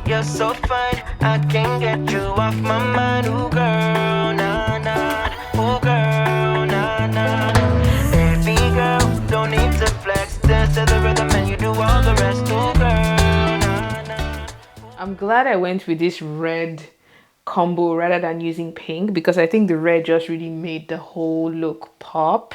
You're so fine, I can't get you off my mind. Ooh girl, nah nah. Ooh girl, nah nah. Baby girl, don't need to flex. Dance to the rhythm and you do all the rest. Ooh girl, nah nah. I'm glad I went with this red combo rather than using pink, because I think the red just really made the whole look pop.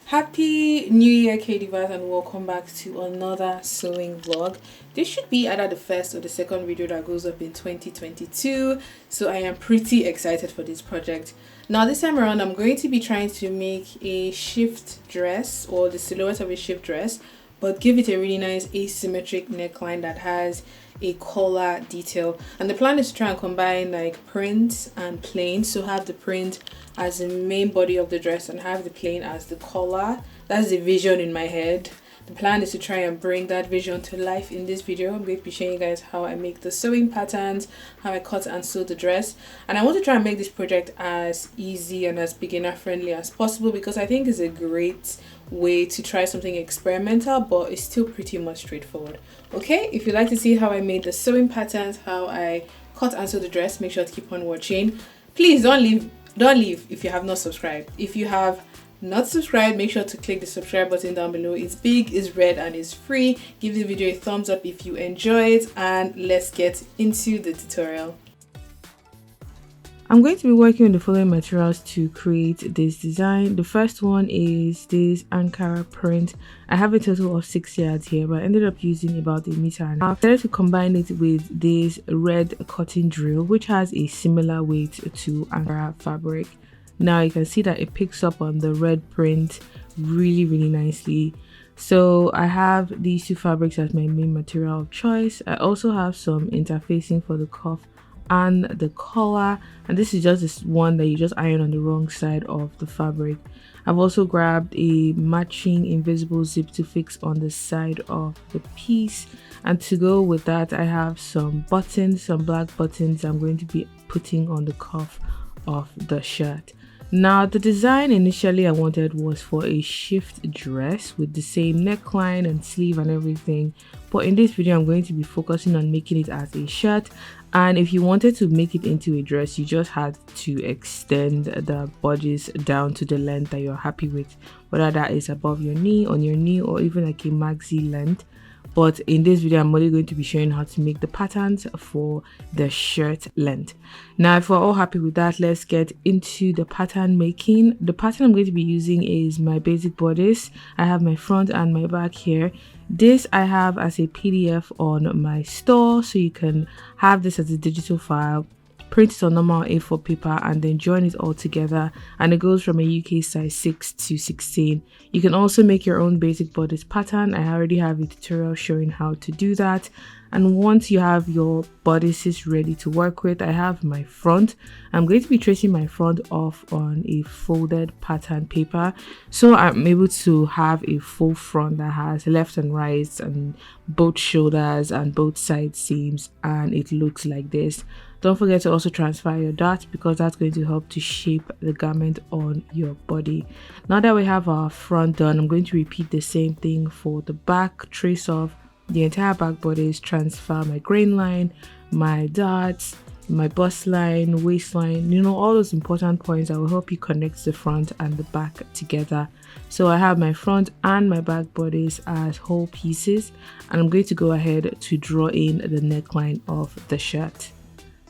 Happy New Year, K-Divas, and welcome back to another sewing vlog. This should be either the first or the second video that goes up in 2022, so I am pretty excited for this project. Now this time around, I'm going to be trying to make a shift dress, or the silhouette of a shift dress, but give it a really nice asymmetric neckline that has a collar detail. And the plan is to try and combine like print and plain, so have the print as the main body of the dress and have the plain as the collar. That's the vision in my head. The plan is to try and bring that vision to life in this video. I'm going to be showing you guys how I make the sewing patterns, how I cut and sew the dress, and I want to try and make this project as easy and as beginner friendly as possible, because I think it's a great way to try something experimental, but it's still pretty much straightforward. Okay, if you'd like to see how I made the sewing patterns, how I cut and sew the dress, make sure to keep on watching. Please don't leave if you have not subscribed. If you have not subscribed, make sure to click the subscribe button down below. It's big, it's red, and it's free. Give the video a thumbs up if you enjoy it, and let's get into the tutorial. I'm going to be working with the following materials to create this design. The first one is this Ankara print. I have a total of 6 yards here, but I ended up using about 1.5 meters. I've decided to combine it with this red cotton drill, which has a similar weight to Ankara fabric. Now you can see that it picks up on the red print really nicely. So I have these two fabrics as my main material of choice. I also have some interfacing for the cuff and the collar, and this is just this one that you just iron on the wrong side of the fabric. I've also grabbed a matching invisible zip to fix on the side of the piece, and to go with that I have some buttons, some black buttons I'm going to be putting on the cuff of the shirt. Now the design initially I wanted was for a shift dress with the same neckline and sleeve and everything, but in this video I'm going to be focusing on making it as a shirt. And if you wanted to make it into a dress, you just had to extend the bodice down to the length that you're happy with, whether that is above your knee, on your knee, or even like a maxi length. But in this video I'm only going to be showing how to make the patterns for the shirt length. Now if we're all happy with that, let's get into the pattern making. The pattern I'm going to be using is my basic bodice. I have my front and my back here. This I have as a PDF on my store, so you can have this as a digital file, print it on normal A4 paper, and then join it all together, and it goes from a UK size 6 to 16. You can also make your own basic bodice pattern. I already have a tutorial showing how to do that. And once you have your bodices ready to work with, I have my front. I'm going to be tracing my front off on a folded pattern paper, so I'm able to have a full front that has left and right and both shoulders and both side seams, and it looks like this. Don't forget to also transfer your dots, because that's going to help to shape the garment on your body. Now that we have our front done, I'm going to repeat the same thing for the back. Trace off the entire back bodice, transfer my grain line, my dots, my bust line, waistline, you know, all those important points that will help you connect the front and the back together. So I have my front and my back bodice as whole pieces, and I'm going to go ahead to draw in the neckline of the shirt.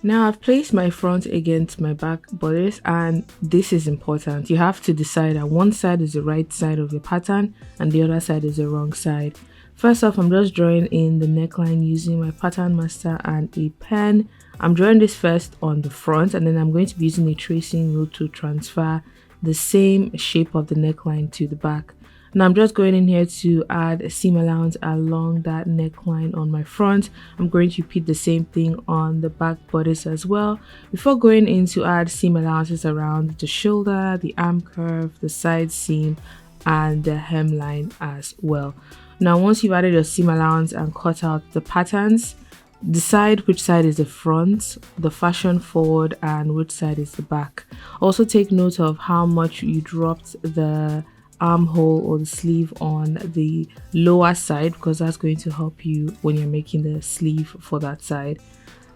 Now I've placed my front against my back bodice, and this is important. You have to decide that one side is the right side of your pattern and the other side is the wrong side. First off, I'm just drawing in the neckline using my pattern master and a pen. I'm drawing this first on the front, and then I'm going to be using a tracing rule to transfer the same shape of the neckline to the back. Now I'm just going in here to add a seam allowance along that neckline on my front. I'm going to repeat the same thing on the back bodice as well, before going in to add seam allowances around the shoulder, the arm curve, the side seam, and the hemline as well. Now once you've added your seam allowance and cut out the patterns, decide which side is the front, the fashion forward, and which side is the back. Also take note of how much you dropped the armhole or the sleeve on the lower side, because that's going to help you when you're making the sleeve for that side.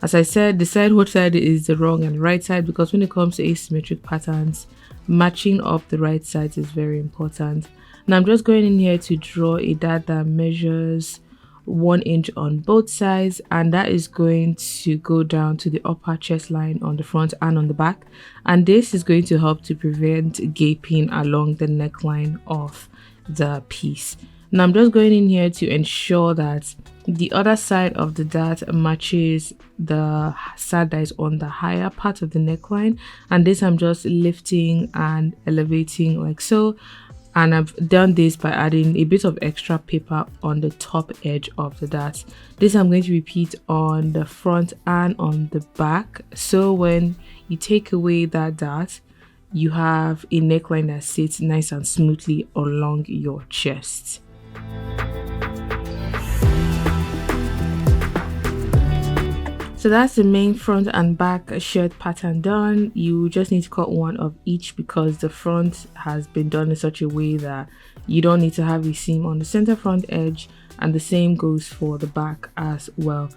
As I said, decide which side is the wrong and right side, because when it comes to asymmetric patterns, matching up the right sides is very important. Now I'm just going in here to draw a dart that measures 1 inch on both sides, and that is going to go down to the upper chest line on the front and on the back, and this is going to help to prevent gaping along the neckline of the piece. Now I'm just going in here to ensure that the other side of the dart matches the side that is on the higher part of the neckline, and this I'm just lifting and elevating like so. And I've done this by adding a bit of extra paper on the top edge of the dart. This I'm going to repeat on the front and on the back, so when you take away that dart, you have a neckline that sits nice and smoothly along your chest. So that's the main front and back shirt pattern done. You just need to cut one of each, because the front has been done in such a way that you don't need to have a seam on the center front edge, and the same goes for the back as well.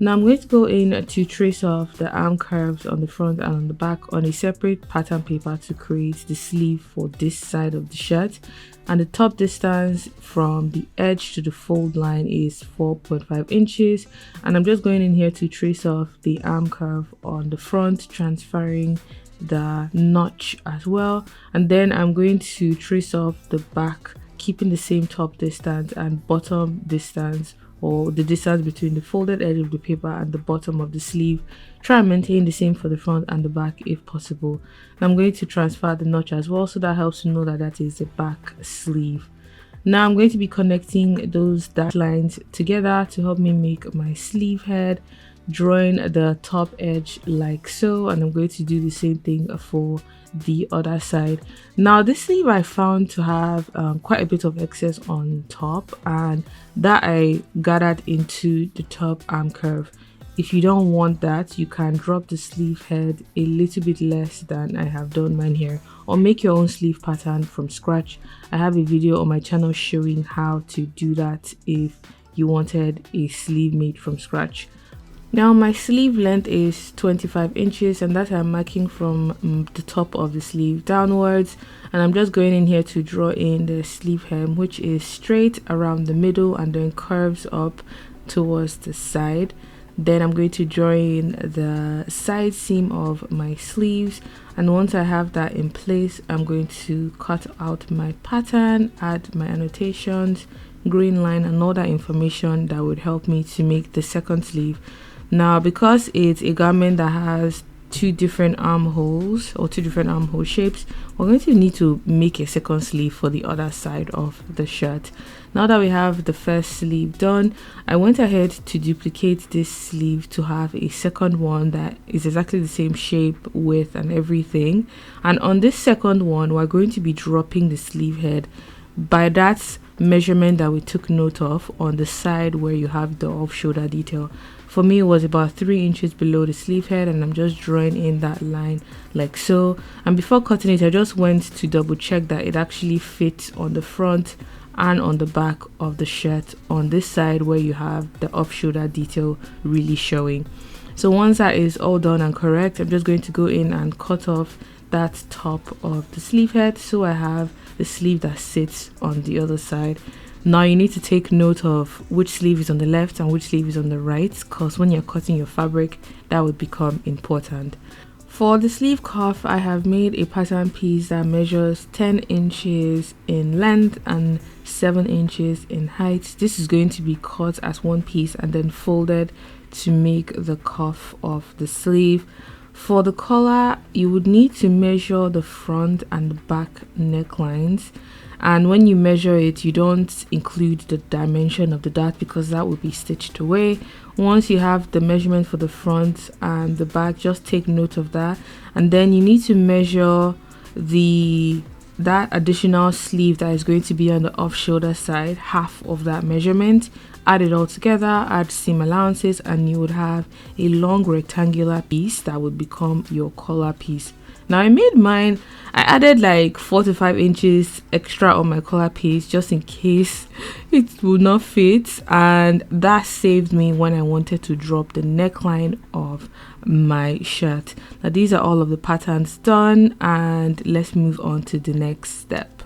Now I'm going to go in to trace off the arm curves on the front and on the back on a separate pattern paper to create the sleeve for this side of the shirt. And the top distance from the edge to the fold line is 4.5 inches, and I'm just going in here to trace off the arm curve on the front, transferring the notch as well, and then I'm going to trace off the back, keeping the same top distance and bottom distance, or the distance between the folded edge of the paper and the bottom of the sleeve. Try and maintain the same for the front and the back if possible. And I'm going to transfer the notch as well, so that helps to know that that is the back sleeve. Now I'm going to be connecting those dashed lines together to help me make my sleeve head, drawing the top edge like so, and I'm going to do the same thing for the other side. Now this sleeve I found to have quite a bit of excess on top, and that I gathered into the top arm curve. If you don't want that, you can drop the sleeve head a little bit less than I have done mine here, or make your own sleeve pattern from scratch. I have a video on my channel showing how to do that if you wanted a sleeve made from scratch. Now my sleeve length is 25 inches, and that I'm marking from the top of the sleeve downwards, and I'm just going in here to draw in the sleeve hem, which is straight around the middle and then curves up towards the side. Then I'm going to draw in the side seam of my sleeves, and once I have that in place, I'm going to cut out my pattern, add my annotations, green line, and all that information that would help me to make the second sleeve. Now because it's a garment that has two different armholes or two different armhole shapes, we're going to need to make a second sleeve for the other side of the shirt. Now that we have the first sleeve done, I went ahead to duplicate this sleeve to have a second one that is exactly the same shape, width, and everything. And on this second one, we're going to be dropping the sleeve head by that measurement that we took note of on the side where you have the off shoulder detail. For me, it was about 3 inches below the sleeve head, and I'm just drawing in that line like so. And before cutting it, I just went to double check that it actually fits on the front and on the back of the shirt on this side where you have the off shoulder detail really showing. So once that is all done and correct, I'm just going to go in and cut off that top of the sleeve head, so I have the sleeve that sits on the other side. Now you need to take note of which sleeve is on the left and which sleeve is on the right, because when you're cutting your fabric, that would become important. For the sleeve cuff, I have made a pattern piece that measures 10 inches in length and 7 inches in height. This is going to be cut as one piece and then folded to make the cuff of the sleeve. For the collar, you would need to measure the front and the back necklines, and when you measure it, you don't include the dimension of the dart because that would be stitched away. Once you have the measurement for the front and the back, just take note of that, and then you need to measure that additional sleeve that is going to be on the off shoulder side, half of that measurement, add it all together, add seam allowances, and you would have a long rectangular piece that would become your collar piece. Now I made mine, I added like 4 to 5 inches extra on my collar piece just in case it would not fit, and that saved me when I wanted to drop the neckline of my shirt. Now these are all of the patterns done, and let's move on to the next step.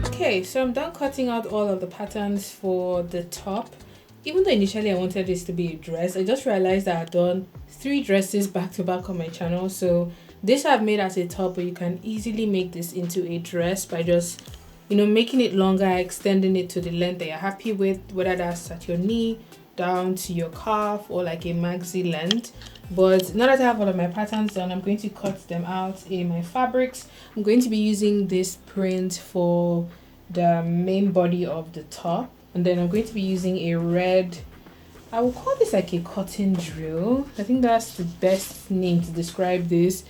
Okay, so I'm done cutting out all of the patterns for the top. Even though initially I wanted this to be a dress, I just realized that I've done 3 dresses back to back on my channel. So this I've made as a top, but you can easily make this into a dress by just, you know, making it longer, extending it to the length that you're happy with, whether that's at your knee, down to your calf, or like a maxi length. But now that I have all of my patterns done, I'm going to cut them out in my fabrics. I'm going to be using this print for the main body of the top, and then I'm going to be using a red, I will call this like a cotton drill. I think that's the best name to describe this,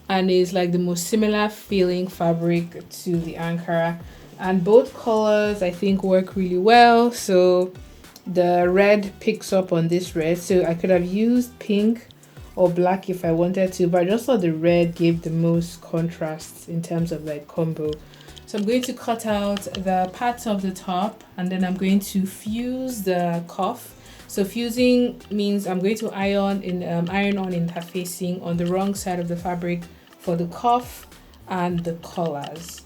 and it's like the most similar feeling fabric to the Ankara, and both colors I think work really well. So the red picks up on this red, so I could have used pink or black if I wanted to, but I just thought the red gave the most contrast in terms of like combo. So I'm going to cut out the parts of the top, and then I'm going to fuse the cuff. So fusing means I'm going to iron on interfacing on the wrong side of the fabric for the cuff and the collars.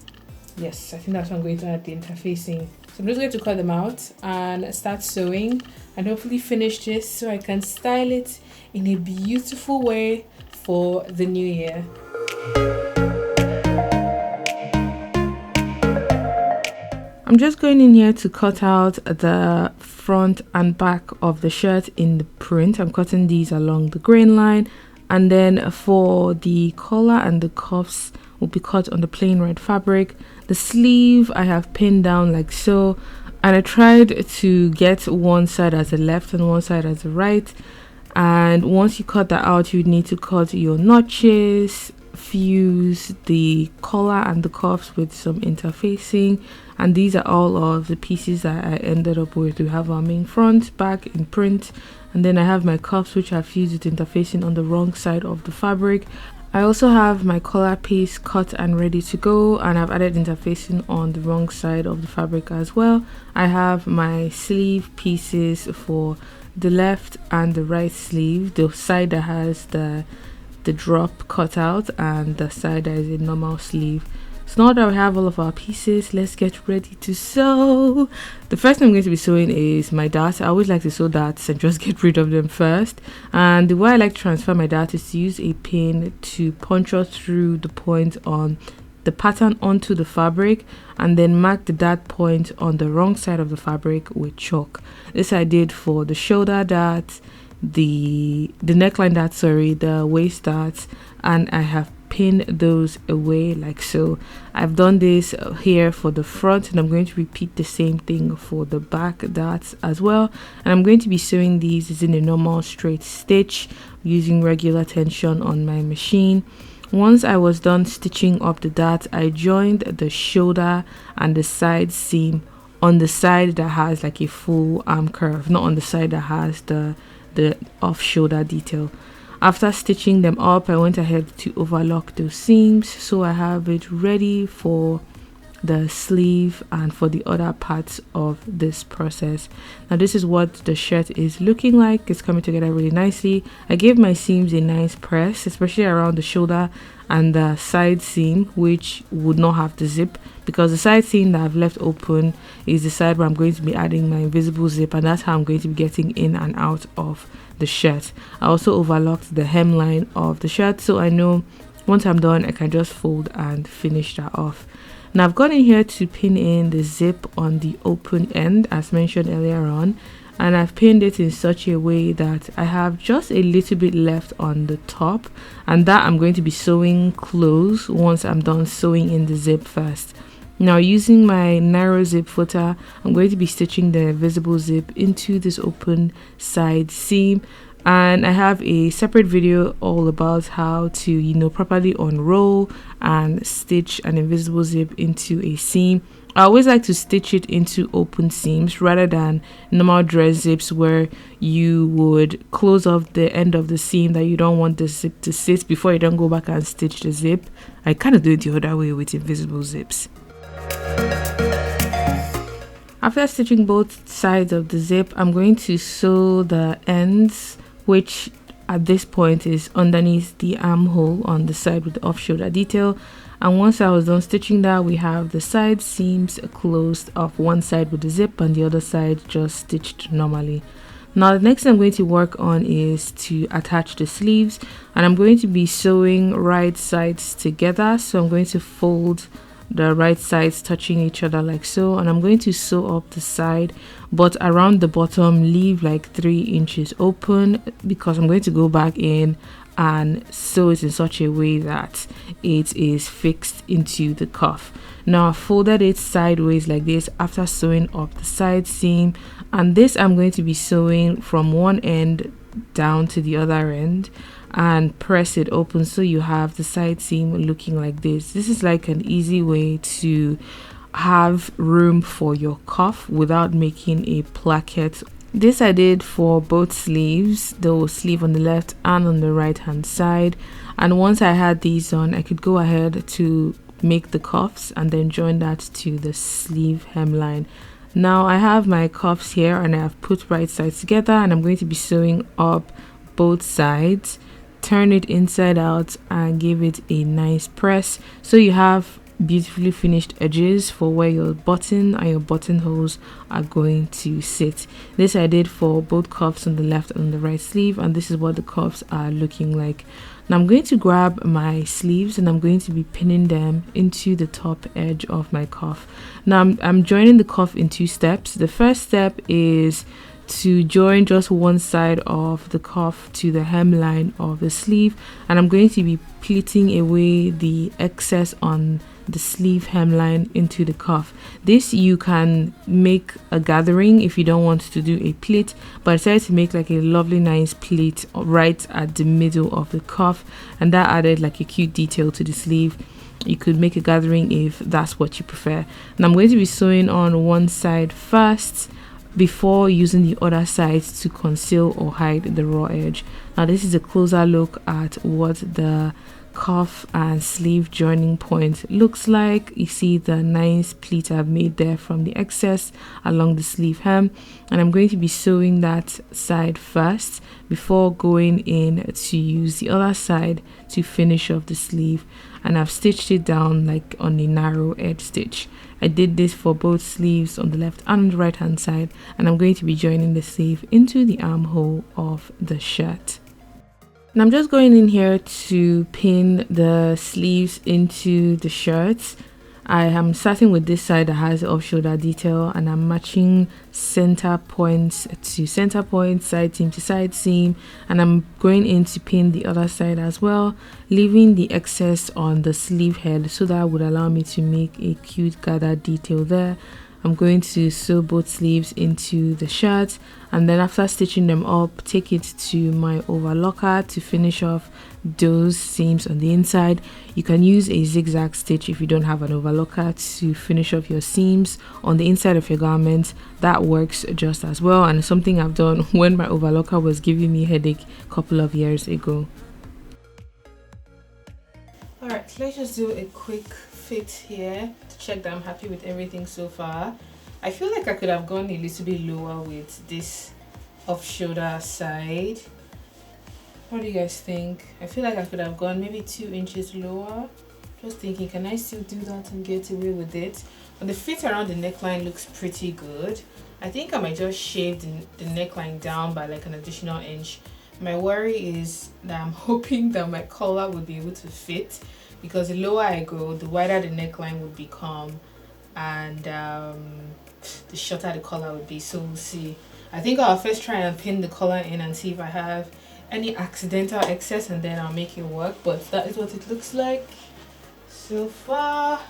Yes, I think that's what I'm going to add, the interfacing. So I'm just going to cut them out and start sewing, and hopefully finish this so I can style it in a beautiful way for the new year. I'm just going in here to cut out the front and back of the shirt in the print. I'm cutting these along the grain line, and then for the collar and the cuffs will be cut on the plain red fabric. The sleeve I have pinned down like so, and I tried to get one side as the left and one side as the right. And once you cut that out, you need to cut your notches, fuse the collar and the cuffs with some interfacing, and these are all of the pieces that I ended up with. We have our main front, back in print, and then I have my cuffs which I fused with interfacing on the wrong side of the fabric. I also have my collar piece cut and ready to go, and I've added interfacing on the wrong side of the fabric as well. I have my sleeve pieces for the left and the right sleeve, the side that has the drop cut out and the side that is a normal sleeve. So now that we have all of our pieces, let's get ready to sew. The first thing I'm going to be sewing is my darts. I always like to sew darts and just get rid of them first. And the way I like to transfer my dart is to use a pin to puncture through the point on the pattern onto the fabric, and then mark the dart point on the wrong side of the fabric with chalk. This I did for the shoulder dart, the neckline dart, sorry, the waist darts, and I have pin those away like so. I've done this here for the front, and I'm going to repeat the same thing for the back darts as well. And I'm going to be sewing these in a normal straight stitch using regular tension on my machine. Once I was done stitching up the dart, I joined the shoulder and the side seam on the side that has like a full arm curve, not on the side that has the off shoulder detail. After stitching them up, I went ahead to overlock those seams, so I have it ready for the sleeve and for the other parts of this process. Now this is what the shirt is looking like. It's coming together really nicely. I gave my seams a nice press, especially around the shoulder and the side seam, which would not have the zip, because the side seam that I've left open is the side where I'm going to be adding my invisible zip, and that's how I'm going to be getting in and out of the shirt. I also overlocked the hemline of the shirt, so I know once I'm done I can just fold and finish that off. Now I've gone in here to pin in the zip on the open end as mentioned earlier on, and I've pinned it in such a way that I have just a little bit left on the top, and that I'm going to be sewing close once I'm done sewing in the zip first. Now using my narrow zip footer, I'm going to be stitching the visible zip into this open side seam, and I have a separate video all about how to properly unroll and stitch an invisible zip into a seam. I always like to stitch it into open seams rather than normal dress zips where you would close off the end of the seam that you don't want the zip to sit before you don't go back and stitch the zip. I kind of do it the other way with invisible zips. After stitching both sides of the zip, I'm going to sew the ends, which at this point is underneath the armhole on the side with the off shoulder detail. And once I was done stitching that, we have the side seams closed off, one side with the zip and the other side just stitched normally. Now the next thing I'm going to work on is to attach the sleeves, and I'm going to be sewing right sides together. So I'm going to fold the right sides touching each other like so, and I'm going to sew up the side, but around the bottom leave like 3 inches open because I'm going to go back in and sew it in such a way that it is fixed into the cuff. Now I folded it sideways like this after sewing up the side seam, and this I'm going to be sewing from one end down to the other end and press it open so you have the side seam looking like this. This is like an easy way to have room for your cuff without making a placket. This I did for both sleeves, the sleeve on the left and on the right hand side, and once I had these on, I could go ahead to make the cuffs and then join that to the sleeve hemline. Now I have my cuffs here and I have put right sides together, and I'm going to be sewing up both sides, turn it inside out and give it a nice press so you have beautifully finished edges for where your button and your buttonholes are going to sit. This I did for both cuffs on the left and the right sleeve, and this is what the cuffs are looking like. Now I'm going to grab my sleeves and I'm going to be pinning them into the top edge of my cuff. Now I'm joining the cuff in 2 steps. The first step is to join just one side of the cuff to the hemline of the sleeve, and I'm going to be pleating away the excess on the sleeve hemline into the cuff. This you can make a gathering if you don't want to do a pleat, but I decided to make like a lovely nice pleat right at the middle of the cuff, and that added like a cute detail to the sleeve. You could make a gathering if that's what you prefer. And I'm going to be sewing on one side first before using the other side to conceal or hide the raw edge. Now this is a closer look at what the cuff and sleeve joining point looks like. You see the nice pleat I've made there from the excess along the sleeve hem, and I'm going to be sewing that side first before going in to use the other side to finish off the sleeve, and I've stitched it down like on a narrow edge stitch. I did this for both sleeves on the left and the right hand side, and I'm going to be joining the sleeve into the armhole of the shirt. And I'm just going in here to pin the sleeves into the shirts. I am starting with this side that has the off shoulder detail, and I'm matching center points to center point, side seam to side seam, and I'm going in to pin the other side as well, leaving the excess on the sleeve head so that would allow me to make a cute gather detail there. I'm going to sew both sleeves into the shirt, and then after stitching them up, take it to my overlocker to finish off those seams on the inside. You can use a zigzag stitch if you don't have an overlocker to finish off your seams on the inside of your garment. That works just as well, and it's something I've done when my overlocker was giving me a headache a couple of years ago. Alright, let's just do a quick fit here to check that I'm happy with everything so far. I feel like I could have gone a little bit lower with this off shoulder side. What do you guys think? I feel like I could have gone maybe 2 inches lower. Just thinking, can I still do that and get away with it? But the fit around the neckline looks pretty good. I think I might just shave the neckline down by like an additional inch. My worry is that I'm hoping that my collar would be able to fit, because the lower I go, the wider the neckline would become, and the shorter the collar would be. So we'll see. I think I'll first try and pin the collar in and see if I have any accidental excess, and then I'll make it work. But that is what it looks like so far.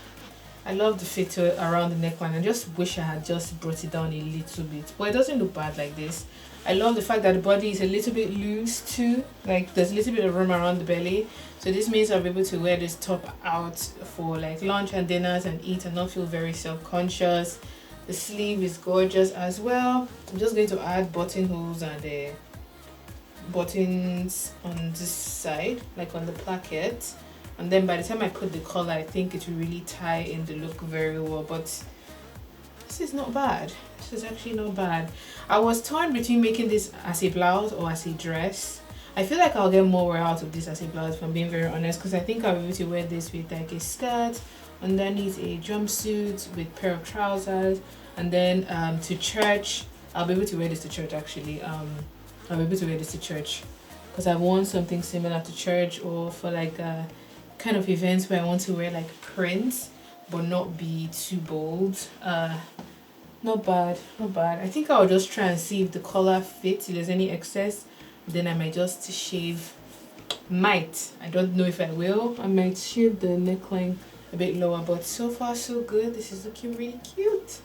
I love the fit around the neckline. I just wish I had just brought it down a little bit, but it doesn't look bad like this. I love the fact that the body is a little bit loose too, like there's a little bit of room around the belly. So this means I'll be able to wear this top out for like lunch and dinners and eat and not feel very self-conscious. The sleeve is gorgeous as well. I'm just going to add buttonholes and buttons on this side, like on the placket. And then by the time I put the collar, I think it will really tie in the look very well. But this is not bad. This is actually not bad. I was torn between making this as a blouse or as a dress. I feel like I'll get more wear out of this as a blouse, if I'm being very honest, because I think I'll be able to wear this with like a skirt, underneath a jumpsuit with a pair of trousers, and then to church. I'll be able to wear this to church actually. I'll be able to wear this to church because I want something similar to church, or for like kind of events where I want to wear like prints but not be too bold. Not bad, not bad. I think I'll just try and see if the collar fits, if there's any excess. Then I might just shave, I don't know if I will. I might shave the neckline a bit lower, but so far so good. This is looking really cute.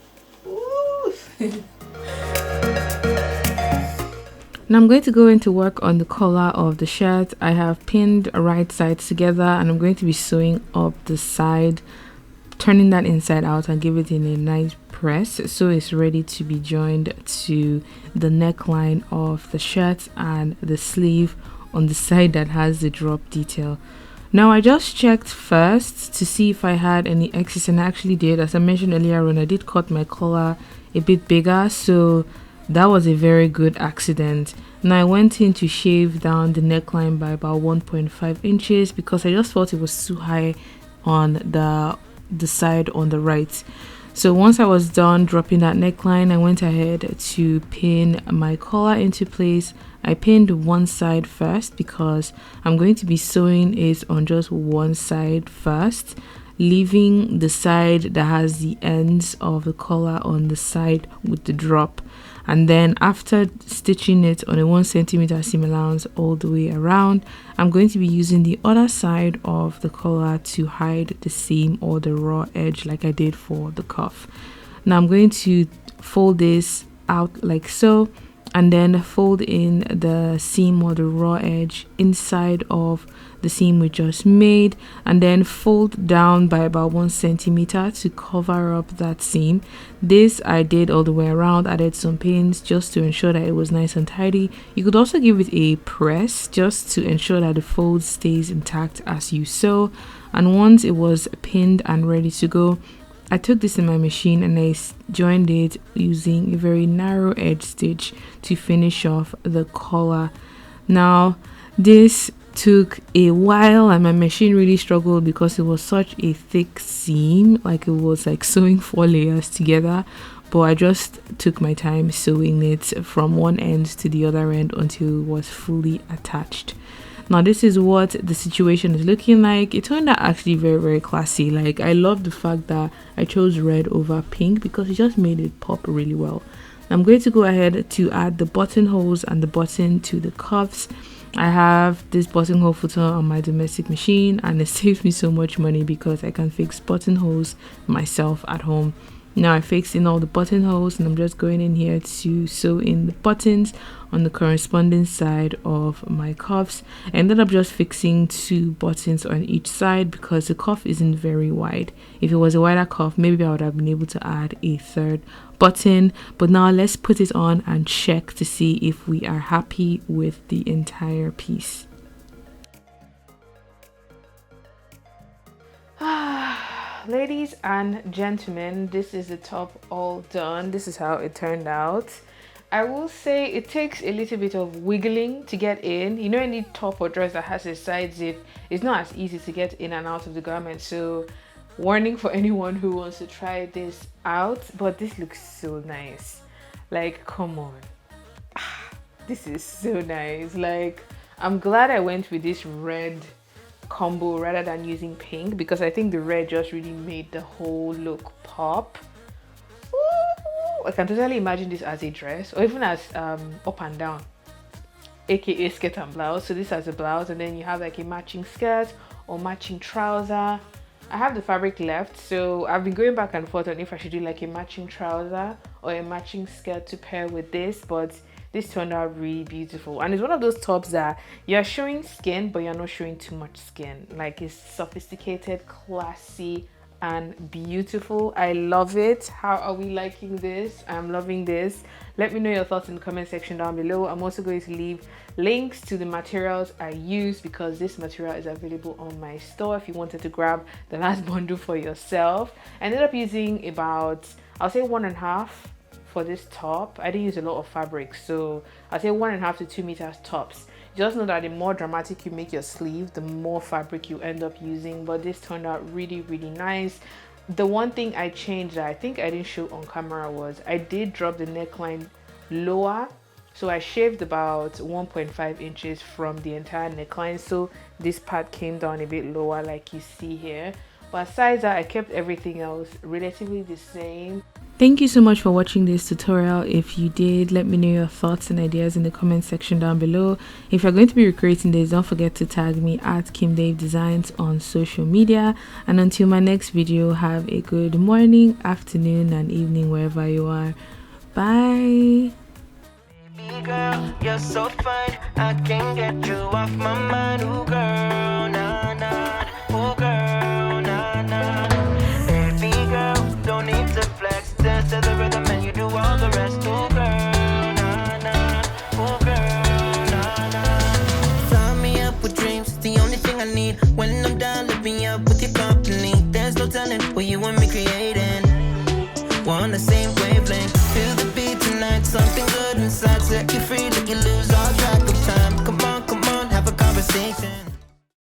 Ooh. Now I'm going to go into work on the collar of the shirt. I have pinned right sides together and I'm going to be sewing up the side, turning that inside out and give it in a nice press so it's ready to be joined to the neckline of the shirt and the sleeve on the side that has the drop detail. Now I just checked first to see if I had any excess, and I actually did. As I mentioned earlier on, I did cut my collar a bit bigger, so that was a very good accident. Now I went in to shave down the neckline by about 1.5 inches because I just thought it was too high on the side on the right. So once I was done dropping that neckline, I went ahead to pin my collar into place. I pinned one side first because I'm going to be sewing it on just one side first, leaving the side that has the ends of the collar on the side with the drop. And then after stitching it on a 1 centimeter seam allowance all the way around, I'm going to be using the other side of the collar to hide the seam or the raw edge like I did for the cuff. Now I'm going to fold this out like so, and then fold in the seam or the raw edge inside of the seam we just made, and then fold down by about 1 centimeter to cover up that seam. This I did all the way around, added some pins just to ensure that it was nice and tidy. You could also give it a press just to ensure that the fold stays intact as you sew. And once it was pinned and ready to go, I took this in my machine and I joined it using a very narrow edge stitch to finish off the collar. Now this took a while and my machine really struggled because it was such a thick seam, like it was like sewing 4 layers together. But I just took my time sewing it from one end to the other end until it was fully attached. Now this is what the situation is looking like. It turned out actually very, very classy. Like, I love the fact that I chose red over pink because it just made it pop really well. I'm going to go ahead to add the buttonholes and the button to the cuffs. I have this buttonhole footer on my domestic machine and it saves me so much money because I can fix buttonholes myself at home. Now I fixed in all the buttonholes and I'm just going in here to sew in the buttons on the corresponding side of my cuffs. I ended up just fixing 2 buttons on each side because the cuff isn't very wide. If it was a wider cuff, maybe I would have been able to add a 3rd button. But now let's put it on and check to see if we are happy with the entire piece. Ladies and gentlemen, this is the top all done. This is how it turned out. I will say it takes a little bit of wiggling to get in. You know, any top or dress that has a side zip, it's not as easy to get in and out of the garment. So warning for anyone who wants to try this out, but this looks so nice. Like, come on. This is so nice. Like, I'm glad I went with this red combo rather than using pink because I think the red just really made the whole look pop. Ooh, I can totally imagine this as a dress or even as up and down, aka skirt and blouse. So this as a blouse, and then you have like a matching skirt or matching trouser. I have the fabric left, so I've been going back and forth on if I should do like a matching trouser or a matching skirt to pair with this, but this turned out really beautiful, and it's one of those tops that you're showing skin but you're not showing too much skin. Like, it's sophisticated, classy, and beautiful. I love it. How are we liking this? I'm loving this. Let me know your thoughts in the comment section down below. I'm also going to leave links to the materials I use, because this material is available on my store if you wanted to grab the last bundle for yourself. I ended up using about, I'll say 1.5 for this top. I didn't use a lot of fabric, so I'll say 1.5 to 2 meters tops. Just know that the more dramatic you make your sleeve, the more fabric you end up using, but this turned out really, really nice. The one thing I changed that I think I didn't show on camera was I did drop the neckline lower. So I shaved about 1.5 inches from the entire neckline, so this part came down a bit lower like you see here. But aside that, I kept everything else relatively the same. Thank you so much for watching this tutorial. If you did, let me know your thoughts and ideas in the comment section down below. If you're going to be recreating this, don't forget to tag me at Kimdave Designs on social media. And until my next video, have a good morning, afternoon, and evening wherever you are. Bye. Girl, you're so fine, I can't get you off my mind. Ooh, girl, nah, nah. Ooh, girl, nah, nah. Baby girl, don't need to flex. Dance to the rhythm and you do all the rest. Ooh, girl, nah, nah. Ooh, girl, nah, nah. Fly me up with dreams, it's the only thing I need. When I'm down, lift me up with your company. There's no telling what you and me creating. We're on the same wavelength. Feel the beat tonight, something good inside. Set you free, let you lose all track of time. Come on, have a conversation.